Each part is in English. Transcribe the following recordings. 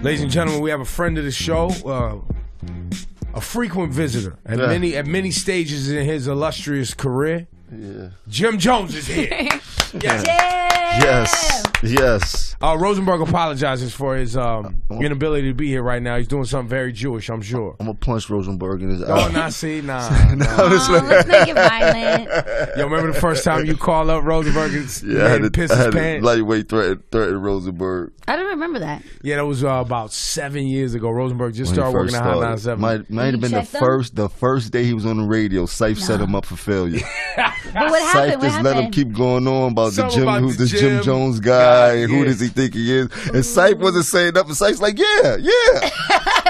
Ladies and gentlemen, we have a friend of the show, a frequent visitor at many stages in his illustrious career. Yeah. Jim Jones is here. Yes. Rosenberg apologizes for his inability to be here right now. He's doing something very Jewish, I'm sure. I'm gonna punch Rosenberg in his eye. Oh, let's make it violent. Yo, remember the first time you called up Rosenberg and piss his pants? Lightweight threatened Rosenberg. I don't remember that. Yeah, that was about 7 years ago. Rosenberg just started working at Hot 97. Might have been the first day he was on the radio. Syph set him up for failure. But what happened? Syph just let him keep going on about who's the Jim Jones guy, and who does he think he is. And Syph wasn't saying nothing. Syph's like, yeah.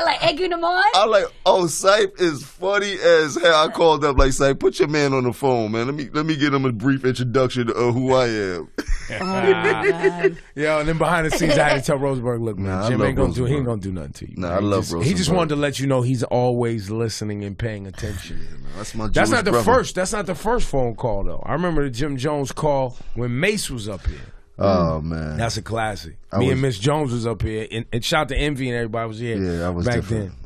Like egging him on? I'm like, Syph is funny as hell. I called up like, Syph, put your man on the phone, man. Let me get him a brief introduction of who I am. Oh my God. Yo, and then behind the scenes, I had to tell Rosenberg, look, man, Jim ain't gonna do nothing to you. Nah, I love Rosenberg. He just wanted to let you know he's always listening and paying attention. That's my Jewish That's not the brother. first. That's not the first phone call though. I remember the Jim Jones call when Mace was up here. Oh man, that's a classic. And Miss Jones was up here, and shout out to Envy and everybody was here. Yeah, I was back different. then.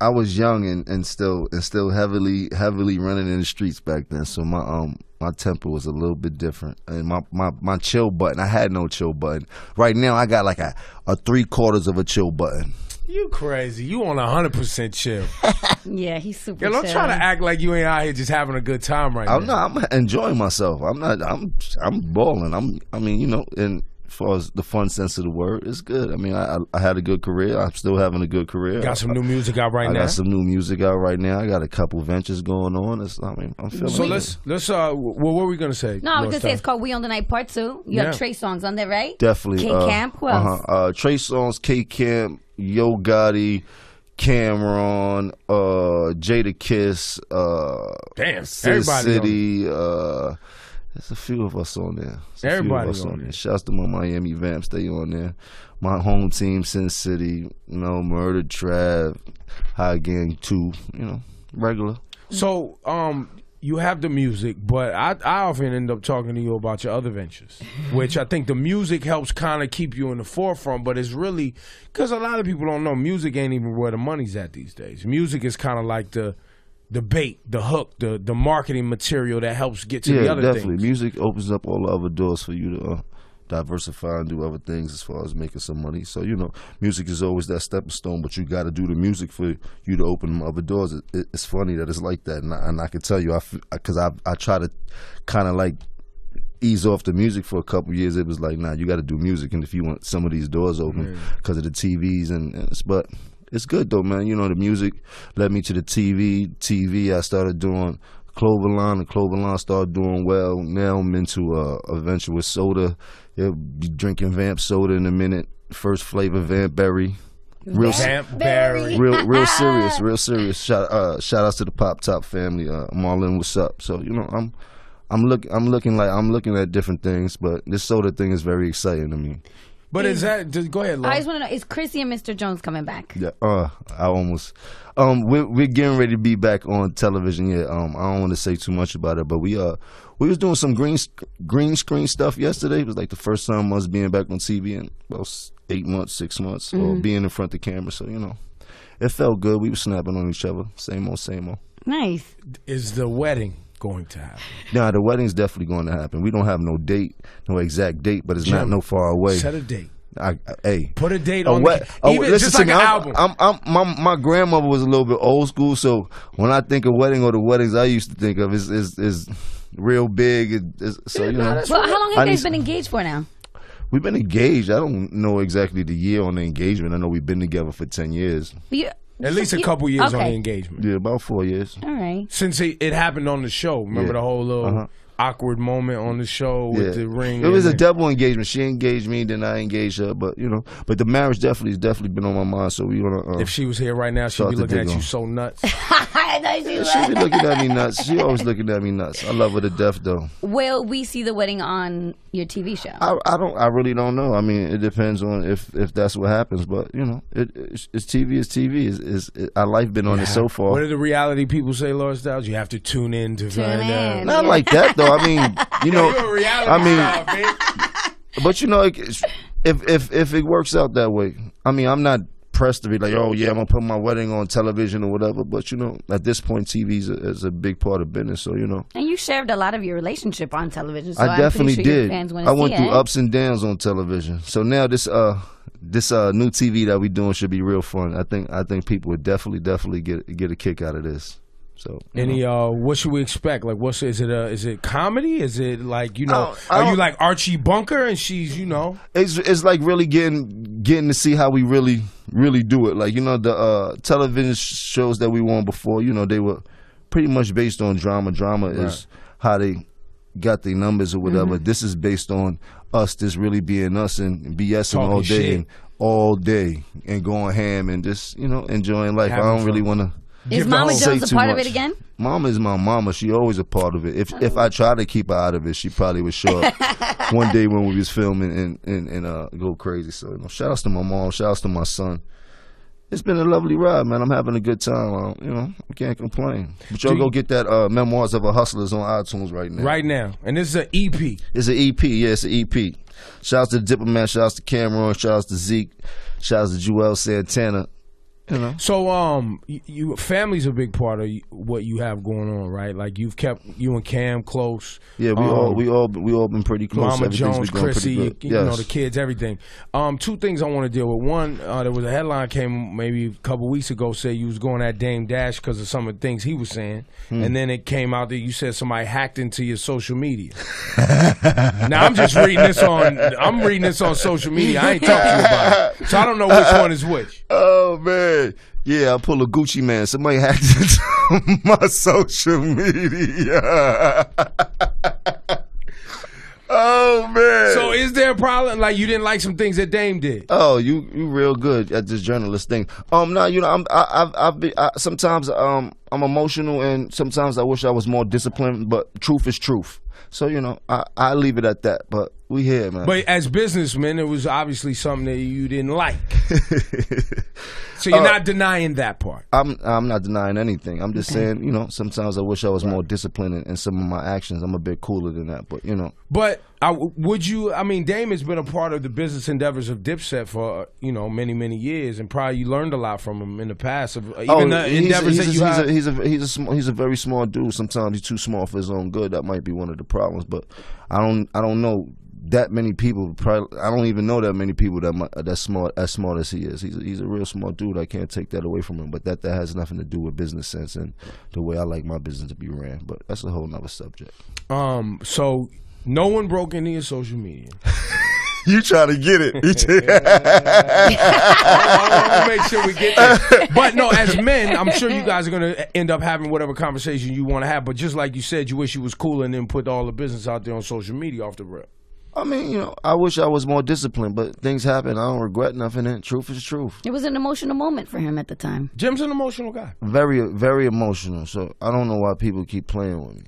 I was young and still heavily running in the streets back then. So my temper was a little bit different, and my chill button. I had no chill button. Right now, I got like a 3/4 of a chill button. You crazy. You on 100% chill. Yeah, he's super chill. Don't try to act like you ain't out here just having a good time right now. I'm enjoying myself. I'm balling. I mean, you know, and as far as the fun sense of the word, it's good. I mean, I had a good career. I'm still having a good career. Got some new music out right now. I got some new music out right now. I got a couple ventures going on. I'm feeling so it. let's what were we gonna say? No, I was gonna say it's called We on the Night Part 2. You have Trey Songz on there, right? Definitely. K-Camp, who else? Trey Songz, K-Camp, Yo Gotti, Cameron, Jada Kiss, Sid City. There's a few of us on there. Everybody on there. Shouts to my Miami Vamps. They on there. My home team, Sin City. You know, Murder, Trav, High Gang 2. You know, regular. So, you have the music, but I often end up talking to you about your other ventures, which I think the music helps kind of keep you in the forefront, but it's really, because a lot of people don't know, music ain't even where the money's at these days. Music is kind of like the bait, the hook, the marketing material that helps get to the other definitely. things. Music opens up all the other doors for you to diversify and do other things as far as making some money. So, you know, music is always that stepping stone, but you got to do the music for you to open them other doors. It's funny that it's like that, and I can tell you, because I try to kind of like ease off the music for a couple years. It was like, nah, you got to do music, and if you want some of these doors open because of the TVs but it's good though, man. You know, the music led me to the TV. I started doing Cloverline. The Cloverline started doing well. Now I'm into a venture with soda. They'll be drinking Vamp soda in a minute. First flavor Vamp Berry. Real serious. Shout outs to the Pop Top family. Marlon, what's up? So, you know, I'm looking at different things, but this soda thing is very exciting to me. But is that, just go ahead, Lauren. I just want to know, is Chrissy and Mr. Jones coming back? Yeah, I almost. We're getting ready to be back on television. Yeah, I don't want to say too much about it, but we was doing some green screen stuff yesterday. It was like the first time us being back on TV in about 8 months, 6 months, or being in front of the camera. So, you know, it felt good. We were snapping on each other. Same old. Nice. Is the wedding going to happen? Nah, the wedding's definitely going to happen. We don't have no date, no exact date, but it's not no far away. Set a date. Hey, put a date on just like an album. My grandmother was a little bit old school, so when I think of wedding or the weddings I used to think of is real big. So you know. Well, how long have you guys been engaged for now? We've been engaged. I don't know exactly the year on the engagement. I know we've been together for 10 years. At least a couple years on the engagement. Yeah, about 4 years. All right. Since it happened on the show. Remember the whole little awkward moment on the show with the ring? It was a double engagement. She engaged me, then I engaged her. But, you know, the marriage definitely been on my mind. So we gonna. If she was here right now, she'd be looking at you so nuts. She'd be looking at me nuts. She always looking at me nuts. I love her to death, though. Will we see the wedding on your TV show? I really don't know. I mean, it depends on if that's what happens. But you know, it's TV. It's TV. Our life been on it so far. What do the reality people say, Laura Styles? You have to tune in to find out. Not like that though. I mean, you know, you're a reality star, but you know, if it works out that way, I mean, I'm not press to be like, oh yeah, I'm gonna put my wedding on television or whatever. But you know, at this point, TV is a big part of business. So you know. And you shared a lot of your relationship on television. So I definitely I'm pretty sure did. Your fans I went through it. ups and downs on television. So now this new TV that we doing should be real fun. I think people would definitely get a kick out of this. So any what should we expect? Like, is it comedy? Is it like, you know, are you like Archie Bunker and she's, you know? It's like really getting to see how we really do it. Like, you know, the television shows that we won before, you know, they were pretty much based on drama. Drama is how they got their numbers or whatever. This is based on us just really being us and BSing Talking all day shit. and all day and going ham and just, you know, enjoying life. Having I don't fun. really want to. Is Mama Jones a too part of much. it again? Mama is my mama. She always a part of it. If I try to keep her out of it, she probably would show up one day when we was filming and go crazy. So, you know, shout outs to my mom. Shout outs to my son. It's been a lovely ride, man. I'm having a good time. You know, I can't complain. But y'all go get that Memoirs of a Hustler's on iTunes right now. Right now. And this is an EP. It's an EP. Yeah, it's an EP. Shout outs to the Diplomat. Shout outs to Cameron. Shout outs to Zeke. Shout outs to Joel Santana. You know. So, you family's a big part of what you have going on, right? Like, you've kept you and Cam close. Yeah, we all been pretty close. Mama Everything's Jones, been going pretty Chrissy, good. you know, the kids, everything. Two things I want to deal with. One, there was a headline came maybe a couple weeks ago said you was going at Dame Dash because of some of the things he was saying, and then it came out that you said somebody hacked into your social media. Now I'm just reading this on social media. I ain't talking to you about it, so I don't know which one is which. Oh man, yeah, I pull a Gucci man. Somebody hacked into my social media. Oh man. So is there a problem? Like, you didn't like some things that Dame did? Oh, you real good at this journalist thing. No, you know, sometimes I'm emotional and sometimes I wish I was more disciplined. But truth is truth. So you know, I leave it at that. But we here, man. But as businessmen, it was obviously something that you didn't like. So you're not denying that part. I'm not denying anything. I'm just saying, you know, sometimes I wish I was more disciplined in some of my actions. I'm a bit cooler than that, but you know. But Dame has been a part of the business endeavors of Dipset for, you know, many years, and probably you learned a lot from him in the past of even the endeavors that you have. He's a very small dude. Sometimes he's too small for his own good. That might be one of the problems. But I don't know that many people. Probably, I don't even know that many people that's smart as he is. He's a real smart dude. I can't take that away from him. But that has nothing to do with business sense and the way I like my business to be ran. But that's a whole nother subject. So no one broke into your social media. You try to get it. I want to make sure we get there. But no, as men, I'm sure you guys are going to end up having whatever conversation you want to have. But just like you said, you wish you was cooler and then put all the business out there on social media off the rip. I mean, you know, I wish I was more disciplined, but things happen. I don't regret nothing. And truth is truth. It was an emotional moment for him at the time. Jim's an emotional guy. Very, very emotional. So I don't know why people keep playing with me.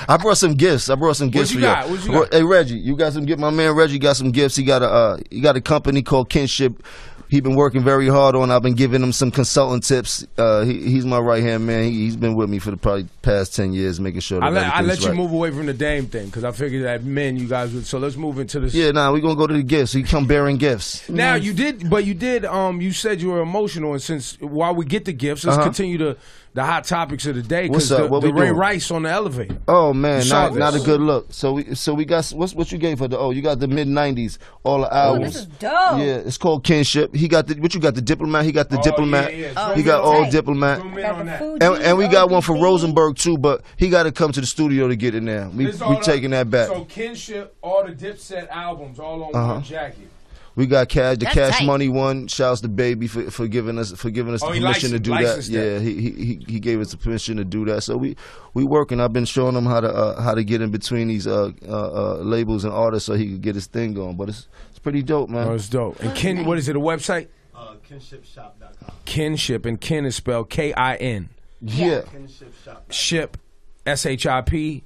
I brought some gifts. What for you you. got? What you got? Hey Reggie, you got some gift. My man Reggie got some gifts. He got a company called Kinship. He been working very hard on. I've been giving him some consultant tips. He's my right hand man. He's been with me for the probably past 10 years, making sure that I let you right. move away from the Dame thing because I figured that men, you guys would. So let's move into this. Yeah, we're gonna go to the gifts. He come bearing gifts. Now you did. You said you were emotional, and since while we get the gifts, let's continue the hot topics of the day. What's up? What the we Ray doing? Rice on the elevator. Oh man, saw not a this? good look. So we got what you gave for the you got the mid-90s, all the albums. This is dope. Yeah, it's called Kinship. He got what you got, the Diplomat. He got the Diplomat. Yeah. He got all tight. Diplomat. Zoom in on that. And we got one for Rosenberg too, but he got to come to the studio to get it now. We taking that back. So Kinship, all the Dipset albums, all on one jacket. We got the That's Cash tight. Money one. Shouts to Baby for giving us the permission to do that. Yeah, he gave us the permission to do that. So we working. I've been showing him how to get in between these labels and artists so he could get his thing going. But it's pretty dope, man. Oh, it's dope. And Kin, what is it? A website? Kinshipshop.com. Kinship, and Kin is spelled K-I-N. Yeah. Kinshipshop.com. Ship, S-H-I-P,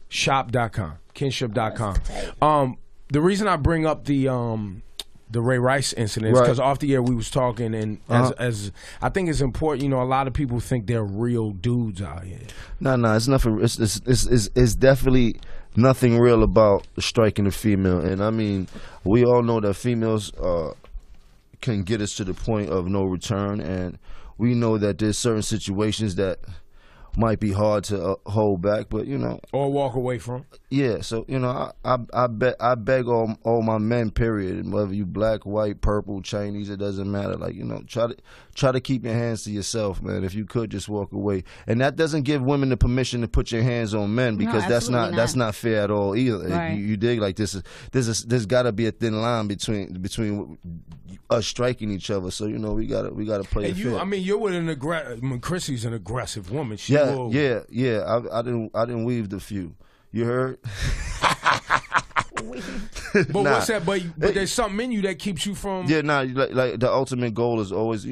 shop.com. Kinship.com. The reason I bring up the Ray Rice incident is Right. because off the air we was talking, and as I think it's important, you know, a lot of people think they're real dudes out here. No, it's nothing. It's definitely nothing real about striking a female. And I mean, we all know that females can get us to the point of no return, and we know that there's certain situations that might be hard to hold back, but or walk away from. Yeah, so I beg all my men, period, whether you black, white, purple, Chinese, it doesn't matter. Like, try to keep your hands to yourself, man. If you could, just walk away. And that doesn't give women the permission to put your hands on men, because that's not fair at all either. Right. You dig? Like, there's got to be a thin line between us striking each other. So we gotta play it fair. I mean, you're with Chrissy's an aggressive woman. Yeah. I didn't weave the few. You heard? But what's that? But there's something in you that keeps you from. Yeah, like the ultimate goal is always,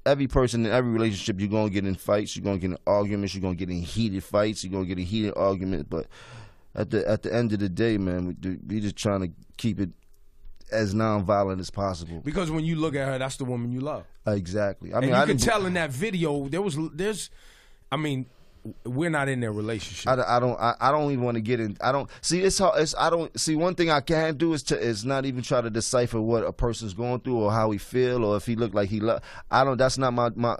every person in every relationship, you're gonna get in fights, you're gonna get in arguments, you're gonna get in heated fights, you're gonna get in heated arguments. But at the end of the day, man, we just trying to keep it as non-violent as possible. Because when you look at her, that's the woman you love. Exactly. I mean, you can tell in that video we're not in their relationship. I don't even want to get in. I don't see. It's hard. I don't see. One thing I can't do is not even try to decipher what a person's going through or how he feel or if he look like he love. I don't. That's not my.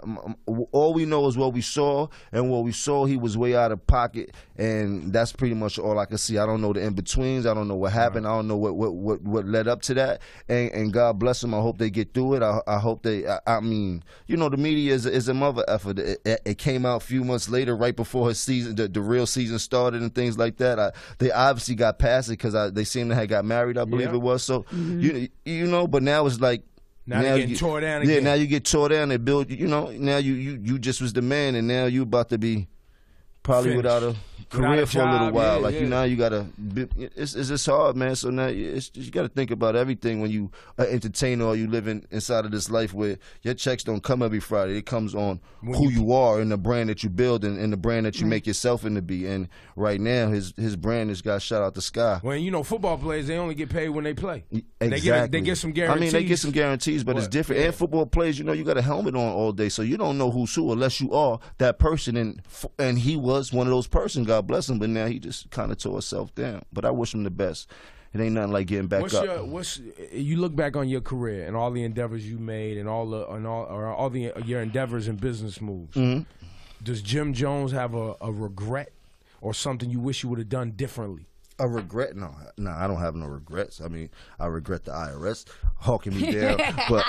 All we know is what we saw, and what we saw, he was way out of pocket, and that's pretty much all I can see. I don't know the in betweens. I don't know what happened. Right. I don't know what led up to that. And God bless them. I hope they get through it. I hope they. I mean, the media is a mother effort. It came out a few months later, right before his season, the real season started and things like that. They obviously got past it because they seemed to have got married, I believe it was. So, but now it's like, now you get tore down again. Yeah, now you get tore down and build, now you just was the man, and now you about to be probably finished. without a career for a little while. Now you gotta. It's just hard, man. So now you gotta think about everything when you are an entertainer or you living inside of this life where your checks don't come every Friday. It comes on who you are and the brand that you build and the brand that you make yourself into be. And right now, his brand has got shot out the sky. When football players, they only get paid when they play. Exactly. They get some guarantees. I mean, they get some guarantees, but it's different. And football players, you got a helmet on all day, so you don't know who's who unless you are that person. And he was one of those persons. God bless him, but now he just kind of tore himself down. But I wish him the best. It ain't nothing like getting back up. You look back on your career and all the endeavors you made and all your endeavors and business moves. Mm-hmm. Does Jim Jones have a regret or something you wish you would have done differently? A regret? No, I don't have no regrets. I mean, I regret the IRS hawking me down. But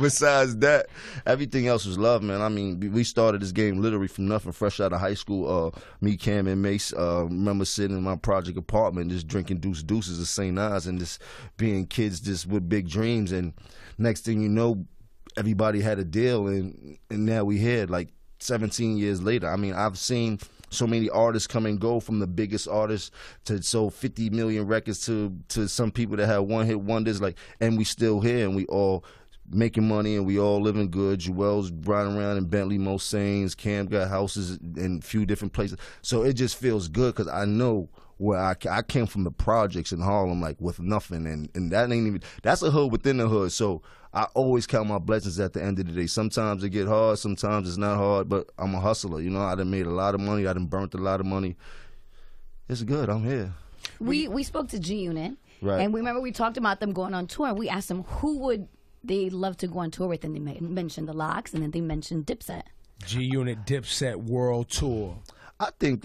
besides that, everything else was love, man. I mean, we started this game literally from nothing, fresh out of high school. Me, Cam, and Mace, remember sitting in my project apartment just drinking deuces of St. Ives and just being kids just with big dreams. And next thing you know, everybody had a deal, and now we here, like 17 years later. I mean, I've seen so many artists come and go, from the biggest artists to sold 50 million records to some people that had one-hit wonders, and we still here, and we all making money, and we all living good. Joel's riding around in Bentley Mosaines, Cam got houses in a few different places. So it just feels good because I know where I came from, the projects in Harlem, like with nothing, and that ain't even, that's a hood within the hood. So I always count my blessings at the end of the day. Sometimes it get hard, sometimes it's not hard, but I'm a hustler. I done made a lot of money, I done burnt a lot of money. It's good, I'm here. We spoke to G-Unit, right, and we remember we talked about them going on tour. We asked them who would they love to go on tour with, and they mentioned the Lox, and then they mentioned Dipset. G-Unit Dipset World Tour. I think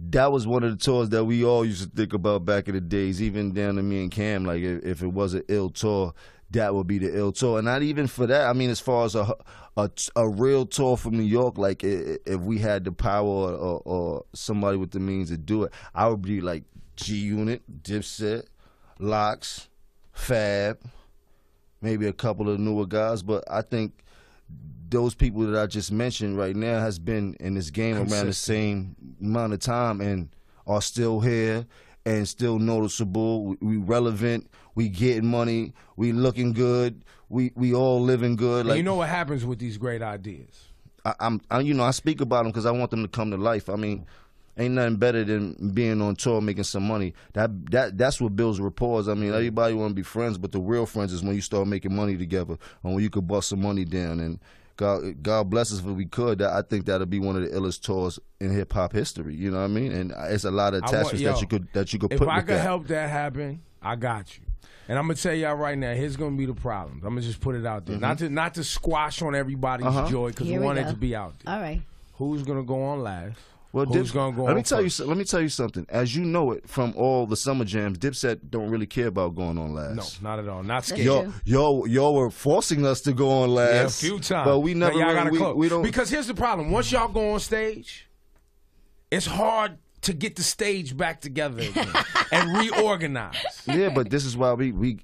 that was one of the tours that we all used to think about back in the days, even down to me and Cam. Like, if it was an ill tour, that would be the ill tour. And not even for that. I mean, as far as a real tour from New York, like if we had the power or somebody with the means to do it, I would be like G-Unit, Dipset, Lox, Fab, maybe a couple of newer guys. But I think those people that I just mentioned right now has been in this game around the same amount of time and are still here and still noticeable. We relevant. We getting money. We looking good. We all living good. Like, you know what happens with these great ideas? I speak about them because I want them to come to life. I mean, ain't nothing better than being on tour making some money. That's what builds rapport. I mean, everybody want to be friends, but the real friends is when you start making money together and when you could bust some money down. And God bless us if we could. I think that'll be one of the illest tours in hip hop history. You know what I mean? And it's a lot of attachments that you could if put. I with could that. help that happen, I got you. And I'm gonna tell y'all right now, here's gonna be the problem. I'm gonna just put it out there, not to squash on everybody's joy, because we Here we want it go. to be out there. All right. Who's gonna go on last? Well, Who's gonna go let on me tell first? you. Let me tell you something. As you know it from all the summer jams, Dipset don't really care about going on No, last. not at all. Not That's scared. true. Y'all were forcing us to go on last. Yeah, a few times. But we never. But y'all really, gotta we, close. we don't. Because here's the problem: once y'all go on stage, it's hard to get the stage back together again and reorganize. Yeah, but this is why we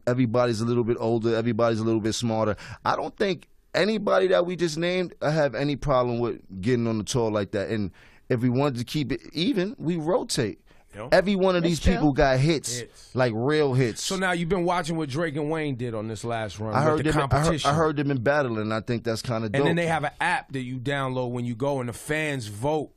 everybody's a little bit older, everybody's a little bit smarter. I don't think anybody that we just named have any problem with getting on the tour like that. And if we wanted to keep it even, we rotate. Yep. Every one of That's these true. people got hits, like real hits. So now you've been watching what Drake and Wayne did on this last run. I with heard the them. competition. I heard them in battle, and I think that's kind of dope. And then they have an app that you download when you go, and the fans vote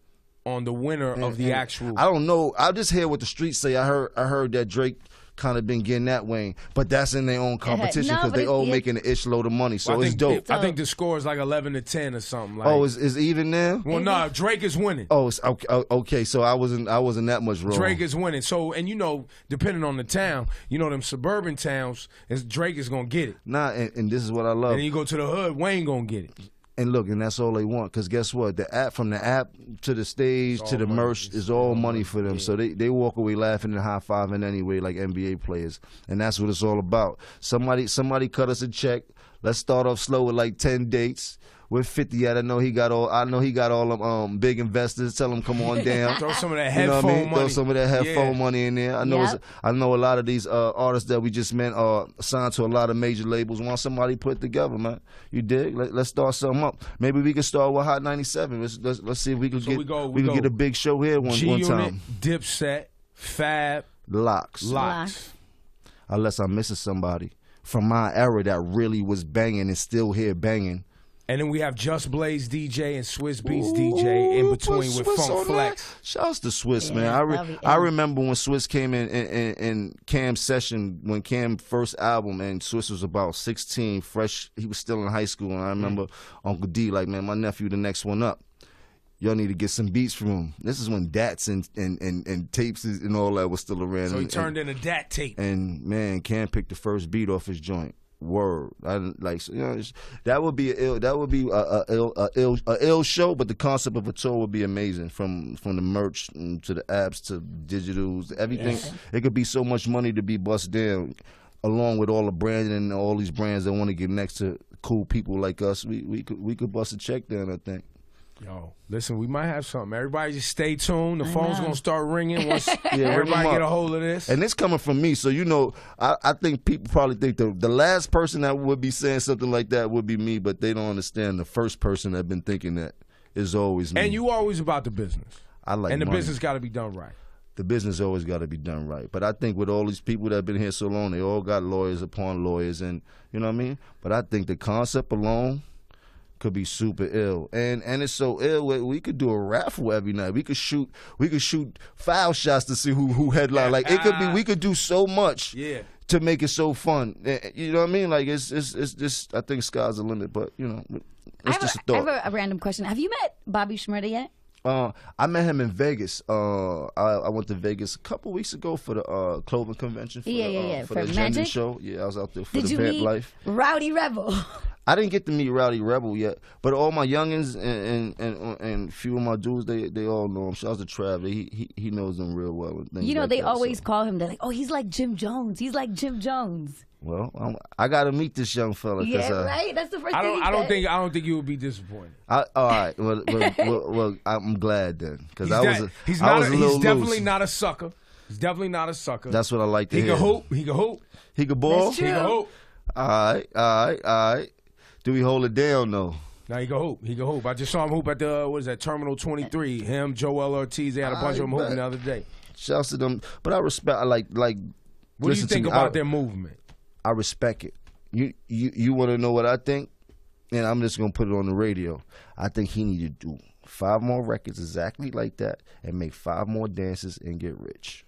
on the winner of the actual. I don't know. I just hear what the streets say. I heard that Drake kind of been getting that way, but that's in their own competition No, because but they it- all it- making an ish load of money. So I it's think dope. I think the score is like 11-10 or something. Like, Oh, is even now? well, no, Drake is winning. Oh, it's okay. Okay, so I wasn't that much wrong. Drake is winning. So, and you know, depending on the town, you know, them suburban towns, Drake is gonna get it. Nah, and this is what I love. And then you go to the hood, Wayne gonna get it. And look, and that's all they want. Because guess what? The app, from the app to the stage to all the money. merch, It's is all all money money. for them. Yeah. So they walk away laughing and high fiving anyway, like NBA players. And that's what it's all about. Somebody cut us a check. Let's start off slow with like 10 dates. With 50 at, I know he got all them big investors. Tell them come on down. Throw some of that You know headphone what I mean? money. Throw some of that headphone Yeah. money in there. I know. Yep. I know a lot of these artists that we just met are signed to a lot of major labels. Want somebody put together, man. You dig? Let's start something up. Maybe we can start with Hot 97. Let's see if we can So get we go- we can get a big show here one G-Unit, time. Dipset, Fab, Locks. Locks. Unless I'm missing somebody from my era that really was banging and still here banging. And then we have Just Blaze DJ and Swiss Beats DJ in Ooh, between put with Swiss Funk on Flex. that. Shouts to Swiss, Yeah, man. that'll be I ill. remember when Swiss came in Cam's session, when Cam first album, and Swiss was about 16, fresh. He was still in high school, and I remember Uncle D like, man, my nephew the next one up. Y'all need to get some beats from him. This is when DATs and tapes and all that was still around. So he turned in a DAT tape. And man, Cam picked the first beat off his joint. Word, that would be a ill show, but the concept of a tour would be amazing. From the merch to the apps to digitals, everything. It could be so much money to be bust down, along with all the branding and all these brands that want to get next to cool people like us. We could bust a check down, I think. Yo, listen, we might have something. Everybody just stay tuned. The phone's know. going to start ringing once ring 'em everybody up. get a hold of this. And this coming from me, so you know, I think people probably think the last person that would be saying something like that would be me, but they don't understand the first person that been thinking that is always me. And you always about the business. I like And the money. business got to be done right. The business always got to be done right. But I think with all these people that have been here so long, they all got lawyers upon lawyers, and you know what I mean? But I think the concept alone could be super ill, and it's so ill. We could do a raffle every night. We could shoot foul shots to see who headline. Like it could be. We could do so much. Yeah. To make it so fun. You know what I mean? Like it's just. I think sky's the limit. But you know, it's just a I thought. have a random question. Have you met Bobby Shmurda yet? I met him in Vegas. I went to Vegas a couple weeks ago for the clothing convention. For Yeah. For For the Agenda Magic? show. Yeah, I was out there for Did the you Vamp meet Life. Rowdy Rebel? I didn't get to meet Rowdy Rebel yet, but all my youngins and few of my dudes, they all know him. Shouts to Trav. He knows them real well. And things You know, like they that, always so. call him. They're like, "Oh, he's like Jim Jones. He's like Jim Jones." Well, I got to meet this young fella. 'Cause, Yeah, right. That's the first thing he I don't said. think you would be disappointed. all right. Well, I'm glad then, because I was He's a little he's definitely loose. not a sucker. He's definitely not a sucker. That's what I like to he hear. can hoop. He can hoop. He can ball. That's He true. can hoop. All right. Do we hold it down though? Now he can hoop. He can hoop. I just saw him hoop at the what is that Terminal 23. Him, Joel Ortiz. They had a bunch of them hooping the other day. Shouts to them, but I respect. I like. What do you listen to think me. about their movement? I respect it. You want to know what I think? And I'm just gonna put it on the radio. I think he need to do 5 more records exactly like that, and make 5 more dances and get rich.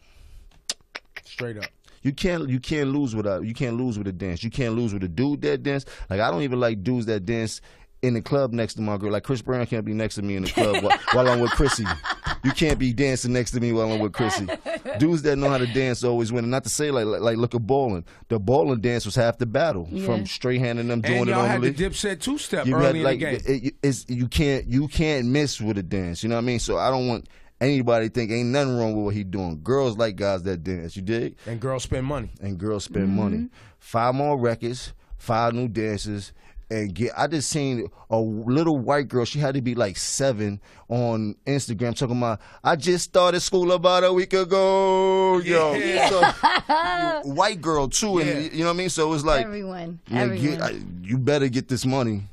Straight up. You can't lose with a dance. You can't lose with a dude that dance. Like I don't even like dudes that dance in the club next to my girl. Like Chris Brown can't be next to me in the club while I'm with Chrissy. You can't be dancing next to me while I'm with Chrissy. Dudes that know how to dance always win. And not to say like look at bowling. The bowling dance was half the battle. From straight handing them doing and it y'all on had the the Dipset two-step you early had, in the game. You can't miss with a dance. You know what I mean? So I don't want anybody to think ain't nothing wrong with what he doing. Girls like guys that dance. You dig? And girls spend money. And girls spend money. 5 more records, 5 new dances. And I just seen a little white girl. She had to be like 7 on Instagram talking about, I just started school about a week ago. Yo, so, white girl too, and you know what I mean. So it was like everyone. you better get this money.